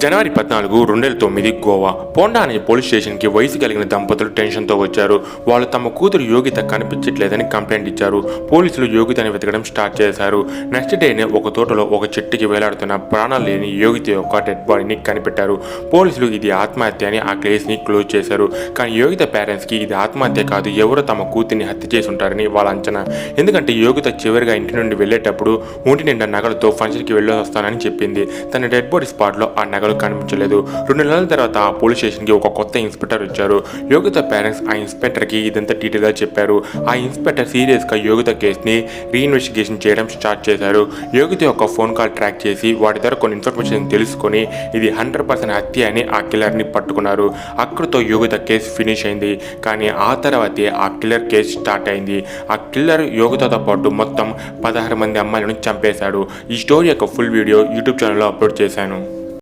జనవరి 14, 2009 గోవా పోండా అనే పోలీస్ స్టేషన్కి వయసు కలిగిన దంపతులు టెన్షన్తో వచ్చారు. వాళ్ళు తమ కూతురు యోగిత కనిపించట్లేదని కంప్లైంట్ ఇచ్చారు. పోలీసులు యోగితని వెతకడం స్టార్ట్ చేశారు. నెక్స్ట్ డేనే ఒక తోటలో ఒక చెట్టుకి వేలాడుతున్న ప్రాణాలు లేని యోగిత యొక్క డెడ్ బాడీని కనిపెట్టారు. పోలీసులు ఇది ఆత్మహత్య అని ఆ కేసుని క్లోజ్ చేశారు. కానీ యోగిత పేరెంట్స్కి ఇది ఆత్మహత్య కాదు, ఎవరో తమ కూతుర్ని హత్య చేసి ఉంటారని వాళ్ళ అంచనా. ఎందుకంటే యోగిత చివరిగా ఇంటి నుండి వెళ్ళేటప్పుడు ఒంటి నిండా నగలతో ఫంక్షన్కి వెళ్ళి వస్తానని చెప్పింది. తన డెడ్ బాడీ స్పాట్లో ఆ నగలు కనిపించలేదు. 2 నెలల తర్వాత ఆ పోలీస్ స్టేషన్కి ఒక కొత్త ఇన్స్పెక్టర్ వచ్చారు. యోగిత పేరెంట్స్ ఆ ఇన్స్పెక్టర్కి ఇదంతా డీటెయిల్గా చెప్పారు. ఆ ఇన్స్పెక్టర్ సీరియస్గా యోగిత కేసుని రీఇన్వెస్టిగేషన్ చేయడం స్టార్ట్ చేశారు. యోగిత యొక్క ఫోన్ కాల్ ట్రాక్ చేసి వాటి ద్వారా కొన్ని ఇన్ఫర్మేషన్ తెలుసుకొని ఇది 100% హత్య అని ఆ కిల్లర్ని పట్టుకున్నారు. అక్కడితో యోగిత కేసు ఫినిష్ అయింది. కానీ ఆ తర్వాతే ఆ కిల్లర్ కేసు స్టార్ట్ అయింది. ఆ కిల్లర్ యోగితతో పాటు మొత్తం 16 మంది అమ్మాయిలను చంపేశాడు. ఈ స్టోరీ యొక్క ఫుల్ వీడియో యూట్యూబ్ ఛానల్లో అప్లోడ్ చేశాను.